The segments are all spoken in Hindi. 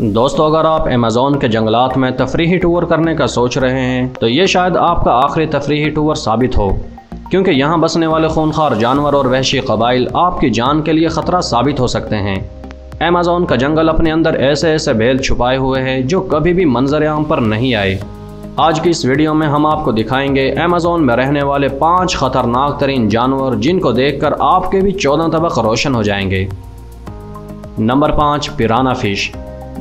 दोस्तों, अगर आप अमेज़न के जंगलात में तफरीही टूर करने का सोच रहे हैं तो ये शायद आपका आखिरी तफरीही टूर साबित हो, क्योंकि यहाँ बसने वाले खूनखार जानवर और वहशी कबाइल आपकी जान के लिए ख़तरा साबित हो सकते हैं। अमेज़न का जंगल अपने अंदर ऐसे ऐसे भेद छुपाए हुए हैं जो कभी भी मंजर आम पर नहीं आए। आज की इस वीडियो में हम आपको दिखाएंगे अमेज़न में रहने वाले 5 ख़तरनाक तरीन जानवर जिनको देखकर आपके भी 14 तबक रोशन हो जाएंगे। Number 5, पिराना fish.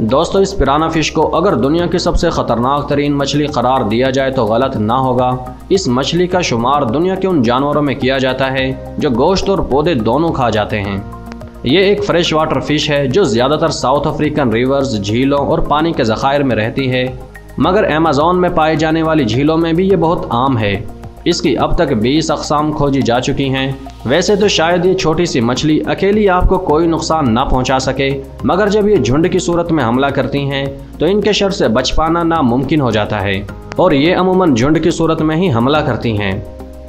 दोस्तों, इस पिराना फिश को अगर दुनिया की सबसे ख़तरनाक तरीन मछली करार दिया जाए तो गलत ना होगा। इस मछली का शुमार दुनिया के उन जानवरों में किया जाता है जो गोश्त और पौधे दोनों खा जाते हैं। ये एक फ्रेश वाटर फिश है जो ज़्यादातर साउथ अफ्रीकन रिवर्स, झीलों और पानी के ज़खायर में रहती है, मगर अमेज़न में पाई जाने वाली झीलों में भी ये बहुत आम है। इसकी अब तक 20 अक़साम खोजी जा चुकी हैं। वैसे तो शायद ये छोटी सी मछली अकेली आपको कोई नुकसान ना पहुंचा सके, मगर जब ये झुंड की सूरत में हमला करती हैं तो इनके शर से बच पाना नामुमकिन हो जाता है, और ये अमूमन झुंड की सूरत में ही हमला करती हैं।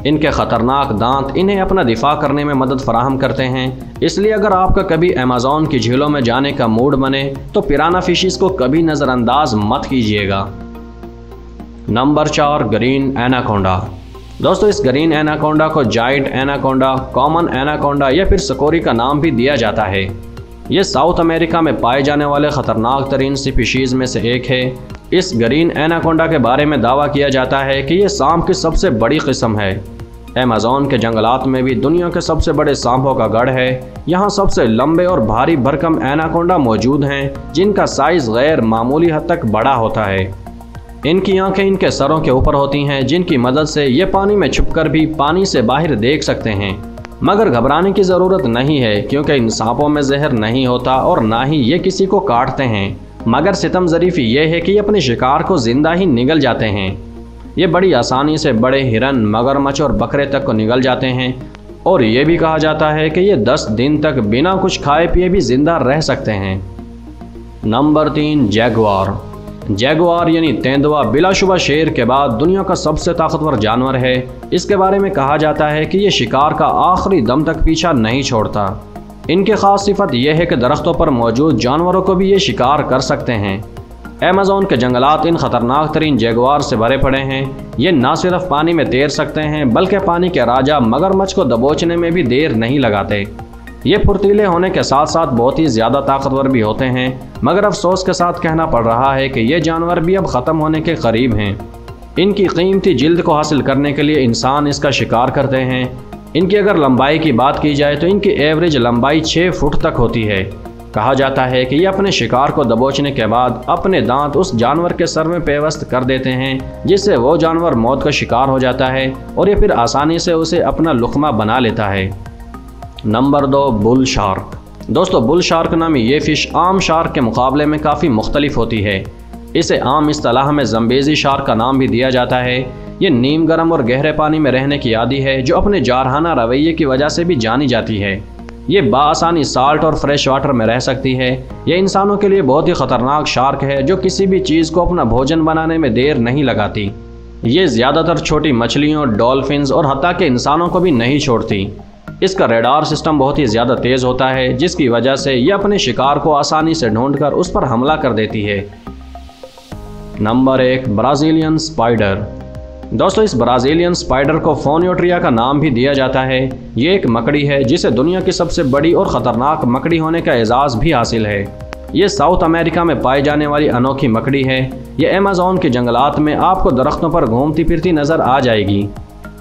इनके ख़तरनाक दांत इन्हें अपना दिफा करने में मदद फराहम करते हैं। इसलिए अगर आपका कभी अमेज़न की झीलों में जाने का मूड बने तो पिराना फिशिस को कभी नज़रअंदाज मत कीजिएगा। Number 4, green anaconda. दोस्तों, इस ग्रीन एनाकोंडा को जाइंट एनाकोंडा, कॉमन एनाकोंडा या फिर सकोरी का नाम भी दिया जाता है। ये साउथ अमेरिका में पाए जाने वाले ख़तरनाक तरीन स्पीशीज़ में से एक है। इस ग्रीन एनाकोंडा के बारे में दावा किया जाता है कि ये सांप की सबसे बड़ी किस्म है। अमेज़न के जंगलात में भी दुनिया के सबसे बड़े सांपों का गढ़ है। यहाँ सबसे लंबे और भारी भरकम एनाकोंडा मौजूद हैं जिनका साइज़ गैर मामूली हद तक बड़ा होता है। इनकी आंखें इनके सरों के ऊपर होती हैं, जिनकी मदद से ये पानी में छुपकर भी पानी से बाहर देख सकते हैं। मगर घबराने की ज़रूरत नहीं है, क्योंकि इन सांपों में जहर नहीं होता और ना ही ये किसी को काटते हैं। मगर सितम ज़रीफ़ी ये है कि ये अपने शिकार को ज़िंदा ही निगल जाते हैं। ये बड़ी आसानी से बड़े हिरन, मगरमच्छ और बकरे तक को निगल जाते हैं, और ये भी कहा जाता है कि ये 10 दिन तक बिना कुछ खाए पिए भी ज़िंदा रह सकते हैं। Number 3, Jaguar. जैगुआर यानी तेंदुआ बिलाशुबा शेर के बाद दुनिया का सबसे ताकतवर जानवर है। इसके बारे में कहा जाता है कि ये शिकार का आखिरी दम तक पीछा नहीं छोड़ता। इनकी खास सिफत यह है कि दरख्तों पर मौजूद जानवरों को भी ये शिकार कर सकते हैं। अमेज़न के जंगलात इन खतरनाक तरीन जैगुआर से भरे पड़े हैं। ये ना सिर्फ पानी में तैर सकते हैं, बल्कि पानी के राजा मगरमच्छ को दबोचने में भी देर नहीं लगाते। ये फुर्तीले होने के साथ साथ बहुत ही ज़्यादा ताकतवर भी होते हैं, मगर अफसोस के साथ कहना पड़ रहा है कि ये जानवर भी अब ख़त्म होने के करीब हैं। इनकी कीमती जिल्द को हासिल करने के लिए इंसान इसका शिकार करते हैं। इनकी अगर लंबाई की बात की जाए तो इनकी एवरेज लंबाई 6 फुट तक होती है। कहा जाता है कि ये अपने शिकार को दबोचने के बाद अपने दांत उस जानवर के सर में पेवस्त कर देते हैं, जिससे वो जानवर मौत का शिकार हो जाता है और ये फिर आसानी से उसे अपना लुक़मा बना लेता है। Number 2, bull shark. दोस्तों, बुल शार्क नामी ये फ़िश आम शार्क के मुकाबले में काफ़ी मुख्तलिफ होती है। इसे आम इस्तिलाह में ज़म्बेज़ी शार्क का नाम भी दिया जाता है। ये नीम गर्म और गहरे पानी में रहने की आदी है, जो अपने जारहाना रवैये की वजह से भी जानी जाती है। ये बाआसानी साल्ट और फ्रेश वाटर में रह सकती है। यह इंसानों के लिए बहुत ही ख़तरनाक शार्क है, जो किसी भी चीज़ को अपना भोजन बनाने में देर नहीं लगाती। ये ज़्यादातर छोटी मछलियों, डॉल्फिन्स और हत्ता के इंसानों को भी नहीं छोड़ती। इसका रेडार सिस्टम बहुत ही ज़्यादा तेज़ होता है, जिसकी वजह से यह अपने शिकार को आसानी से ढूंढकर उस पर हमला कर देती है। Number 1, Brazilian spider. दोस्तों, इस ब्राज़ीलियन स्पाइडर को फोनियोट्रिया का नाम भी दिया जाता है। ये एक मकड़ी है जिसे दुनिया की सबसे बड़ी और ख़तरनाक मकड़ी होने का एजाज़ भी हासिल है। ये साउथ अमेरिका में पाई जाने वाली अनोखी मकड़ी है। ये अमेज़न के जंगलात में आपको दरख्तों पर घूमती फिरती नज़र आ जाएगी।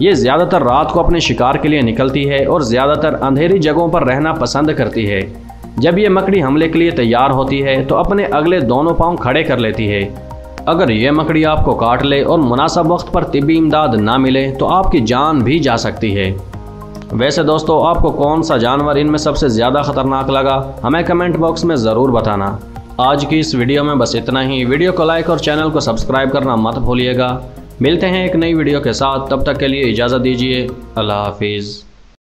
ये ज़्यादातर रात को अपने शिकार के लिए निकलती है और ज़्यादातर अंधेरी जगहों पर रहना पसंद करती है। जब ये मकड़ी हमले के लिए तैयार होती है तो अपने अगले दोनों पाँव खड़े कर लेती है। अगर ये मकड़ी आपको काट ले और मुनासिब वक्त पर तिब्बी इमदाद ना मिले तो आपकी जान भी जा सकती है। वैसे दोस्तों, आपको कौन सा जानवर इनमें सबसे ज़्यादा ख़तरनाक लगा, हमें कमेंट बॉक्स में ज़रूर बताना। आज की इस वीडियो में बस इतना ही। वीडियो को लाइक और चैनल को सब्सक्राइब करना मत भूलिएगा। मिलते हैं एक नई वीडियो के साथ, तब तक के लिए इजाज़त दीजिए। अल्लाह हाफिज़।